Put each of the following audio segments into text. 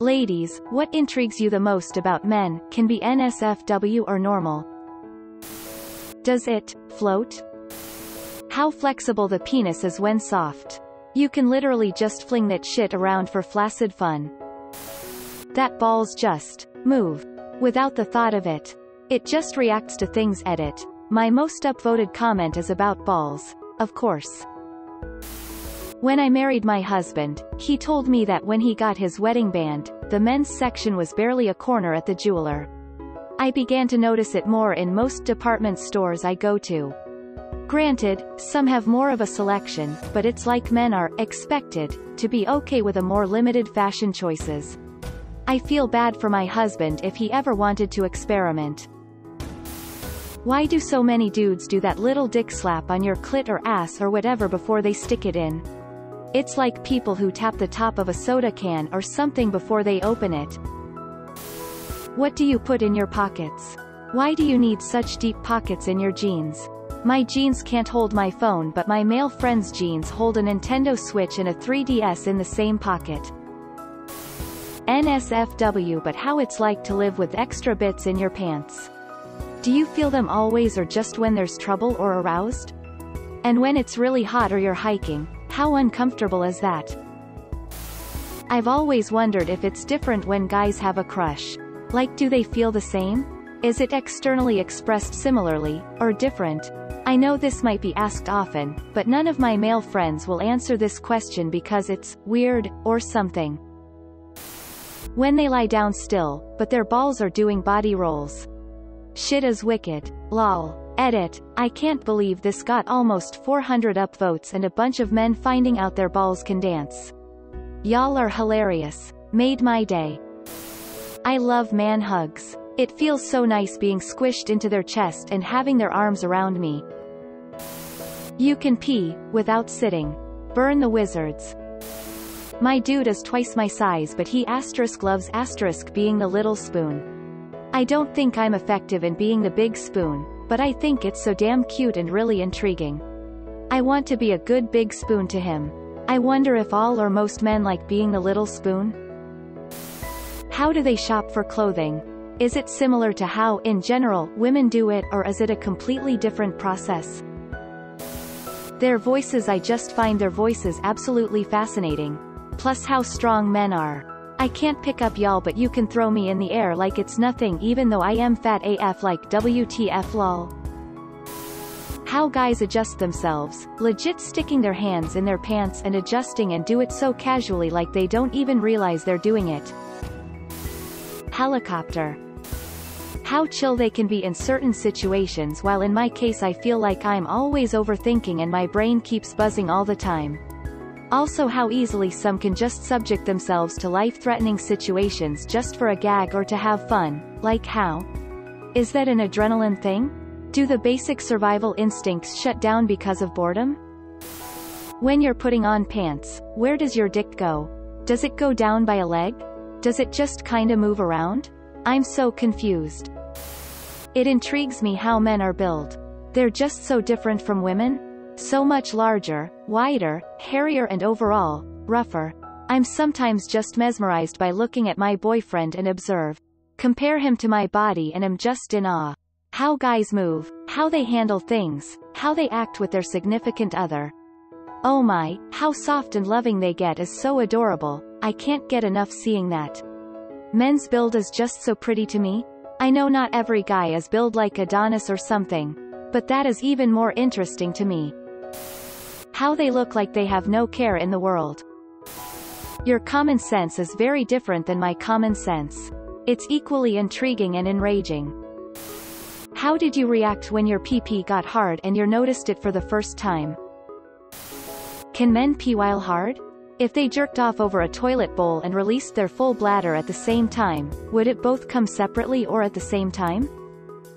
Ladies, what intrigues you the most about men, can be NSFW or normal? Does it float? How flexible the penis is when soft. You can literally just fling that shit around for flaccid fun. That balls just move without the thought of it. It just reacts to things. Edit. My most upvoted comment is about balls, of course. When I married my husband, he told me that when he got his wedding band, the men's section was barely a corner at the jeweler. I began to notice it more in most department stores I go to. Granted, some have more of a selection, but it's like men are expected to be okay with a more limited fashion choices. I feel bad for my husband if he ever wanted to experiment. Why do so many dudes do that little dick slap on your clit or ass or whatever before they stick it in? It's like people who tap the top of a soda can or something before they open it. What do you put in your pockets? Why do you need such deep pockets in your jeans? My jeans can't hold my phone, but my male friend's jeans hold a Nintendo Switch and a 3DS in the same pocket. NSFW. But how it's like to live with extra bits in your pants. Do you feel them always or just when there's trouble or aroused? And when it's really hot or you're hiking, how uncomfortable is that? I've always wondered if it's different when guys have a crush. Like, do they feel the same? Is it externally expressed similarly, or different? I know this might be asked often, but none of my male friends will answer this question because it's weird, or something. When they lie down still, but their balls are doing body rolls. Shit is wicked. Lol. Edit. I can't believe this got almost 400 upvotes and a bunch of men finding out their balls can dance. Y'all are hilarious. Made my day. I love man hugs. It feels so nice being squished into their chest and having their arms around me. You can pee without sitting. Burn the wizards. My dude is twice my size, but he loves being the little spoon. I don't think I'm effective in being the big spoon, but I think it's so damn cute and really intriguing. I want to be a good big spoon to him. I wonder if all or most men like being the little spoon? How do they shop for clothing? Is it similar to how, in general, women do it, or is it a completely different process? Their voices. I just find their voices absolutely fascinating. Plus how strong men are. I can't pick up y'all, but you can throw me in the air like it's nothing, even though I am fat AF. Like WTF lol. How guys adjust themselves, legit sticking their hands in their pants and adjusting, and do it so casually like they don't even realize they're doing it. Helicopter. How chill they can be in certain situations, while in my case I feel like I'm always overthinking and my brain keeps buzzing all the time. Also how easily some can just subject themselves to life-threatening situations just for a gag or to have fun. Like how? Is that an adrenaline thing? Do the basic survival instincts shut down because of boredom? When you're putting on pants, where does your dick go? Does it go down by a leg? Does it just kinda move around? I'm so confused. It intrigues me how men are built. They're just so different from women. So much larger, wider, hairier, and overall, rougher. I'm sometimes just mesmerized by looking at my boyfriend and compare him to my body, and am just in awe. How guys move, how they handle things, how they act with their significant other. Oh my, how soft and loving they get is so adorable. I can't get enough seeing that. Men's build is just so pretty to me. I know not every guy is built like Adonis or something, but that is even more interesting to me. How they look like they have no care in the world. Your common sense is very different than my common sense. It's equally intriguing and enraging. How did you react when your pee-pee got hard and you noticed it for the first time? Can men pee while hard? If they jerked off over a toilet bowl and released their full bladder at the same time, would it both come separately or at the same time?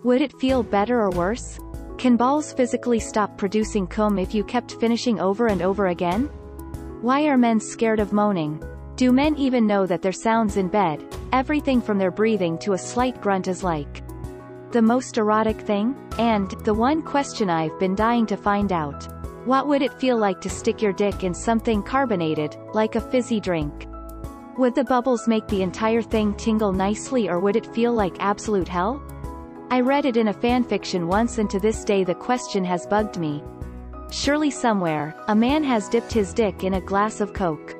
Would it feel better or worse? Can balls physically stop producing cum if you kept finishing over and over again? Why are men scared of moaning? Do men even know that their sounds in bed, everything from their breathing to a slight grunt, is like the most erotic thing? And the one question I've been dying to find out. What would it feel like to stick your dick in something carbonated, like a fizzy drink? Would the bubbles make the entire thing tingle nicely, or would it feel like absolute hell? I read it in a fanfiction once, and to this day the question has bugged me. Surely somewhere, a man has dipped his dick in a glass of Coke.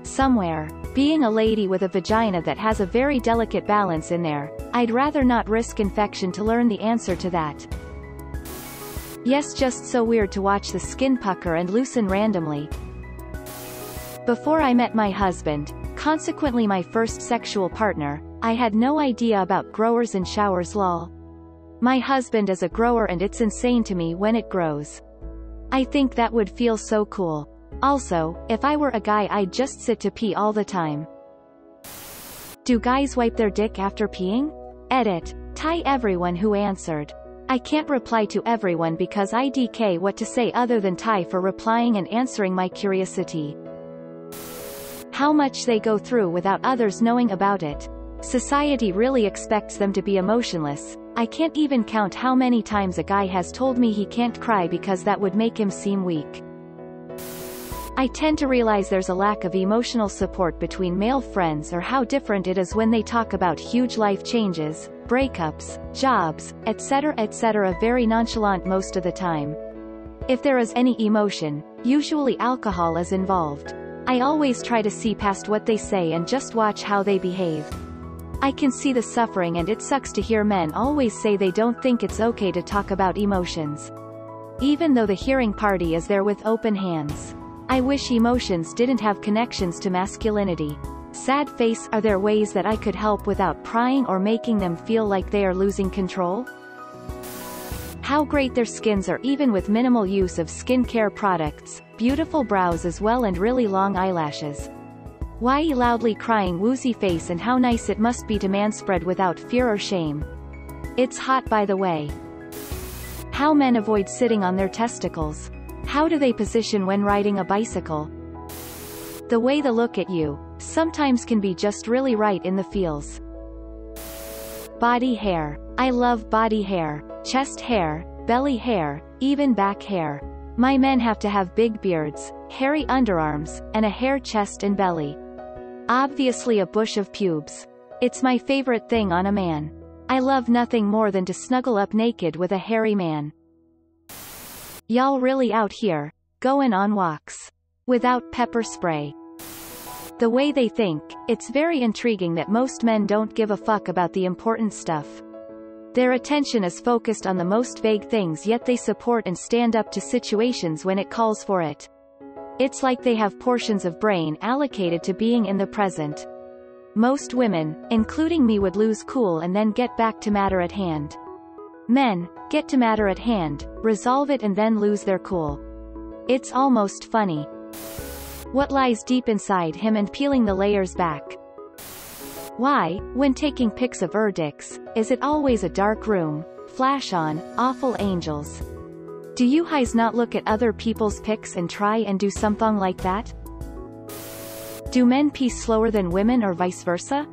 Somewhere. Being a lady with a vagina that has a very delicate balance in there, I'd rather not risk infection to learn the answer to that. Yes, just so weird to watch the skin pucker and loosen randomly. Before I met my husband, consequently my first sexual partner, I had no idea about growers and showers lol. My husband is a grower and it's insane to me when it grows. I think that would feel so cool. Also, if I were a guy I'd just sit to pee all the time. Do guys wipe their dick after peeing? Edit. Tie everyone who answered. I can't reply to everyone because IDK what to say other than tie for replying and answering my curiosity. How much they go through without others knowing about it. Society really expects them to be emotionless. I can't even count how many times a guy has told me he can't cry because that would make him seem weak. I tend to realize there's a lack of emotional support between male friends, or how different it is when they talk about huge life changes, breakups, jobs, etc. very nonchalant most of the time. If there is any emotion, usually alcohol is involved. I always try to see past what they say and just watch how they behave. I can see the suffering, and it sucks to hear men always say they don't think it's okay to talk about emotions. Even though the hearing party is there with open hands. I wish emotions didn't have connections to masculinity. Sad face. Are there ways that I could help without prying or making them feel like they are losing control? How great their skins are even with minimal use of skincare products, beautiful brows as well and really long eyelashes. Why loudly crying woozy face, and how nice it must be to manspread without fear or shame. It's hot by the way. How men avoid sitting on their testicles. How do they position when riding a bicycle? The way they look at you sometimes can be just really right in the feels. Body hair. I love body hair, chest hair, belly hair, even back hair. My men have to have big beards, hairy underarms, and a hair chest and belly. Obviously a bush of pubes. It's my favorite thing on a man. I love nothing more than to snuggle up naked with a hairy man. Y'all really out here, going on walks. Without pepper spray. The way they think, it's very intriguing that most men don't give a fuck about the important stuff. Their attention is focused on the most vague things, yet they support and stand up to situations when it calls for it. It's like they have portions of brain allocated to being in the present. Most women, including me, would lose cool and then get back to matter at hand. Men, get to matter at hand, resolve it, and then lose their cool. It's almost funny. What lies deep inside him and peeling the layers back. Why, when taking pics of dicks, is it always a dark room, flash on, awful angels? Do you guys not look at other people's pics and try and do something like that? Do men pee slower than women or vice versa?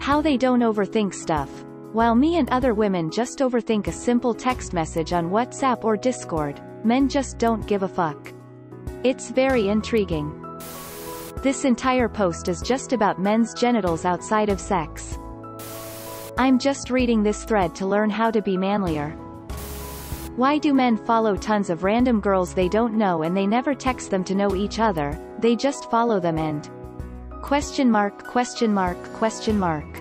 How they don't overthink stuff. While me and other women just overthink a simple text message on WhatsApp or Discord, men just don't give a fuck. It's very intriguing. This entire post is just about men's genitals outside of sex. I'm just reading this thread to learn how to be manlier. Why do men follow tons of random girls they don't know and they never text them to know each other, they just follow them and... Question mark, question mark, question mark.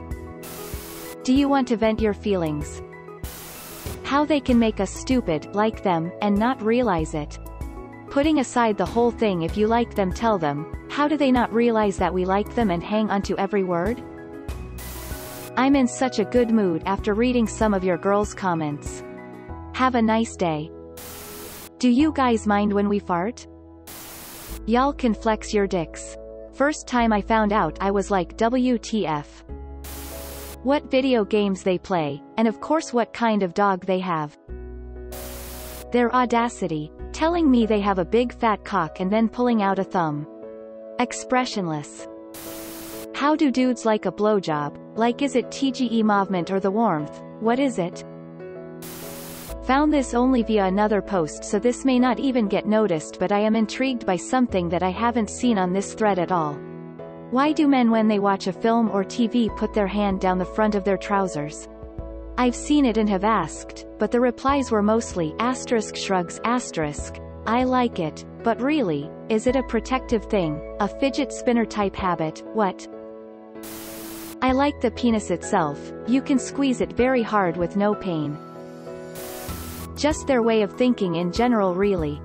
Do you want to vent your feelings? How they can make us stupid, like them, and not realize it. Putting aside the whole thing, if you like them tell them, how do they not realize that we like them and hang onto every word? I'm in such a good mood after reading some of your girls' comments. Have a nice day. Do you guys mind when we fart? Y'all can flex your dicks. First time I found out I was like WTF. What video games they play, and of course what kind of dog they have. Their audacity, telling me they have a big fat cock and then pulling out a thumb. Expressionless. How do dudes like a blowjob? Like, is it TGE movement or the warmth? What is it? Found this only via another post, so this may not even get noticed, but I am intrigued by something that I haven't seen on this thread at all. Why do men when they watch a film or TV put their hand down the front of their trousers? I've seen it and have asked, but the replies were mostly shrugs I like it, but really, is it a protective thing, a fidget spinner type habit, what? I like the penis itself, you can squeeze it very hard with no pain. Just their way of thinking in general really.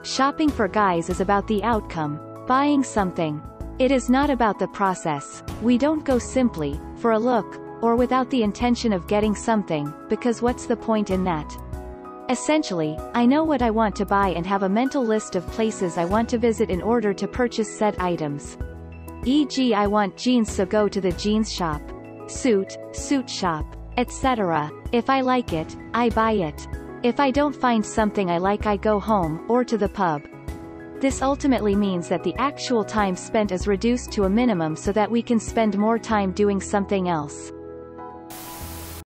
Shopping for guys is about the outcome, buying something. It is not about the process. We don't go simply, for a look, or without the intention of getting something, because what's the point in that? Essentially, I know what I want to buy and have a mental list of places I want to visit in order to purchase said items. E.g. I want jeans, so go to the jeans shop. Suit shop, etc. If I like it, I buy it. If I don't find something I like, I go home, or to the pub. This ultimately means that the actual time spent is reduced to a minimum so that we can spend more time doing something else.